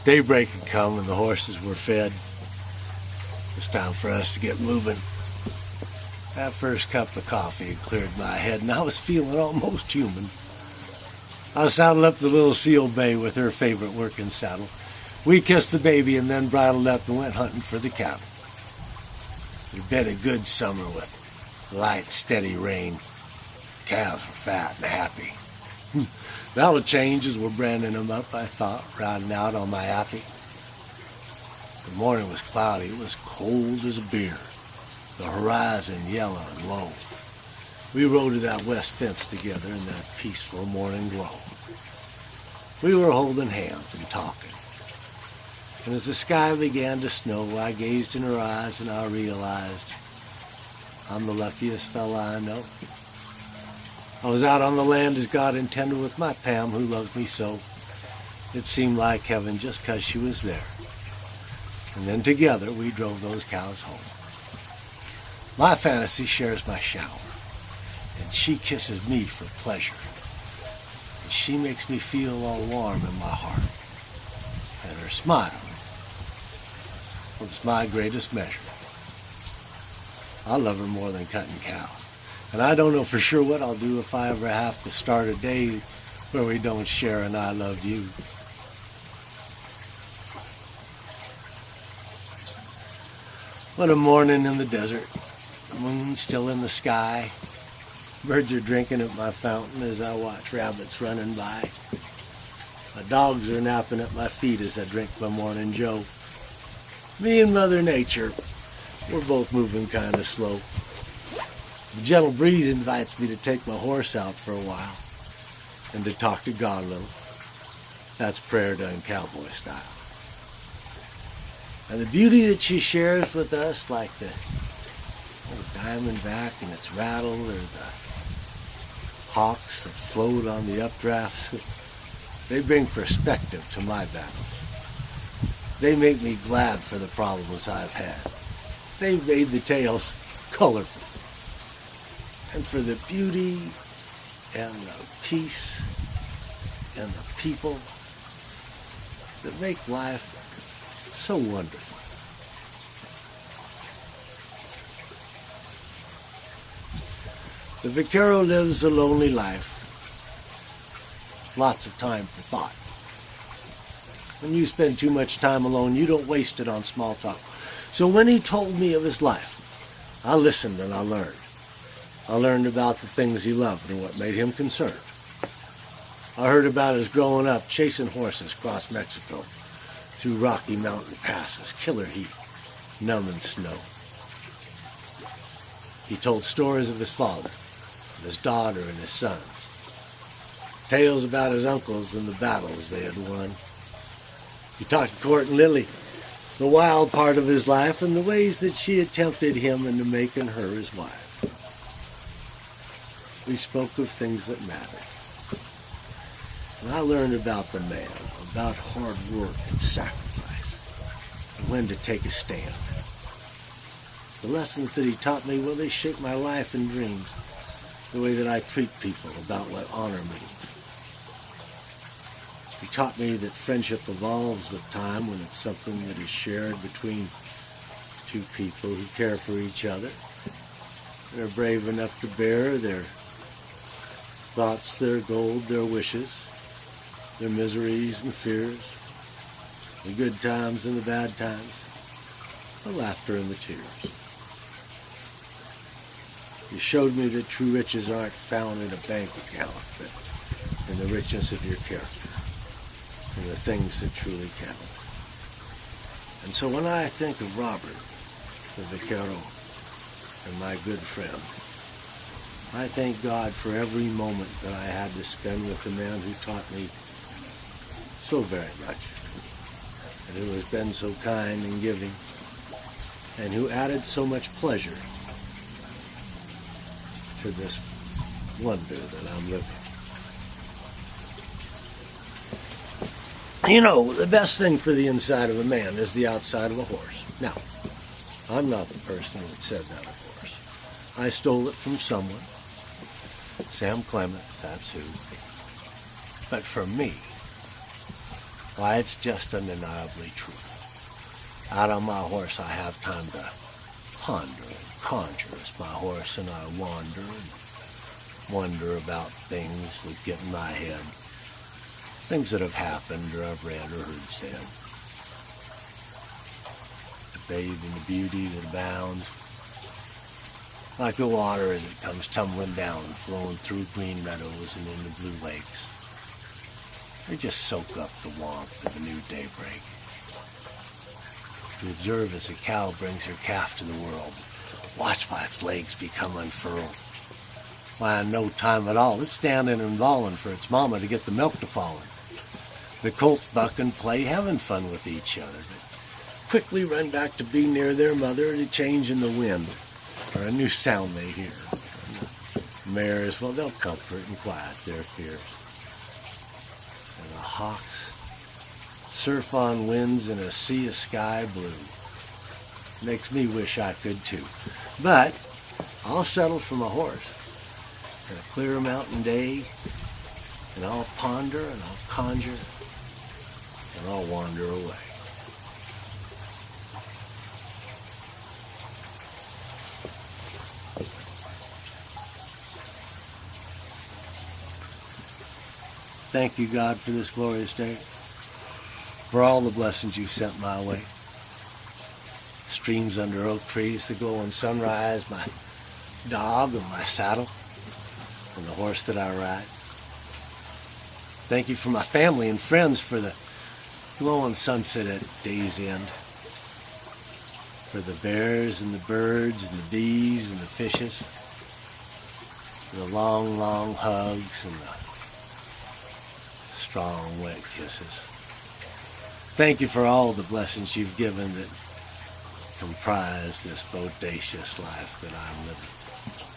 Daybreak had come and the horses were fed. It was time for us to get moving. That first cup of coffee had cleared my head and I was feeling almost human. I saddled up the little Seal Bay with her favorite working saddle. We kissed the baby and then bridled up and went hunting for the cattle. It had been a good summer with light, steady rain. Calves were fat and happy. That'll change as we're branding them up, I thought, riding out on my appy. The morning was cloudy. It was cold as a beer. The horizon yellow and low. We rode to that west fence together in that peaceful morning glow. We were holding hands and talking. And as the sky began to snow, I gazed in her eyes and I realized I'm the luckiest fella I know. I was out on the land as God intended with my Pam who loves me so. It seemed like heaven just 'cause she was there. And then together we drove those cows home. My fantasy shares my shower, and she kisses me for pleasure. And she makes me feel all warm in my heart. And her smile was my greatest measure. I love her more than cutting cows. And I don't know for sure what I'll do if I ever have to start a day where we don't share an I love you. What a morning in the desert. The moon still in the sky. Birds are drinking at my fountain as I watch rabbits running by. My dogs are napping at my feet as I drink my morning joe. Me and Mother Nature, we're both moving kind of slow. The gentle breeze invites me to take my horse out for a while and to talk to God a little. That's prayer done cowboy style. And the beauty that she shares with us, like the diamondback and its rattle, or the hawks that float on the updrafts, they bring perspective to my battles. They make me glad for the problems I've had. They made the tales colorful. And for the beauty and the peace and the people that make life so wonderful. The vaquero lives a lonely life, lots of time for thought. When you spend too much time alone, you don't waste it on small talk. So when he told me of his life, I listened and I learned. I learned about the things he loved and what made him concerned. I heard about his growing up chasing horses across Mexico, through rocky mountain passes, killer heat, numbing snow. He told stories of his father, of his daughter and his sons, tales about his uncles and the battles they had won. He talked to Court and Lily, the wild part of his life and the ways that she had tempted him into making her his wife. We spoke of things that mattered. And I learned about the man, about hard work and sacrifice, and when to take a stand. The lessons that he taught me, well, they shape my life and dreams, the way that I treat people, about what honor means. He taught me that friendship evolves with time when it's something that is shared between two people who care for each other. They're brave enough to bear their thoughts, their gold, their wishes, their miseries and fears, the good times and the bad times, the laughter and the tears. You showed me that true riches aren't found in a bank account, but in the richness of your character and the things that truly count. And so when I think of Robert, the vaquero, and my good friend, I thank God for every moment that I had to spend with the man who taught me so very much, and who has been so kind and giving, and who added so much pleasure to this wonder that I'm living. You know, the best thing for the inside of a man is the outside of a horse. Now, I'm not the person that said that, of course. I stole it from someone. Sam Clements, that's who. But for me, Why, it's just undeniably true. Out on my horse I have time to ponder and conjure as my horse and I wander and wonder about things that get in my head, things that have happened or I've read or heard said. To bathe in the beauty that abounds, like the water as it comes tumbling down, flowing through green meadows and into blue lakes. They just soak up the warmth of a new daybreak. To observe as a cow brings her calf to the world, watch by its legs become unfurled. Why, in no time at all, it's standing and bawling for its mama to get the milk to falling. The colts buck and play, having fun with each other, but quickly run back to be near their mother at a change in the wind, or a new sound they hear. And the mares, well, they'll comfort and quiet their fears. And the hawks surf on winds in a sea of sky blue. Makes me wish I could too. But I'll settle for my horse and a clear mountain day, and I'll ponder and I'll conjure and I'll wander away. Thank you, God, for this glorious day, for all the blessings you've sent my way. Streams under oak trees, the glowing sunrise, my dog and my saddle, and the horse that I ride. Thank you for my family and friends, for the glowing sunset at day's end, for the bears and the birds and the bees and the fishes, for the long, long hugs and the strong, wet kisses. Thank you for all the blessings you've given that comprise this bodacious life that I'm living.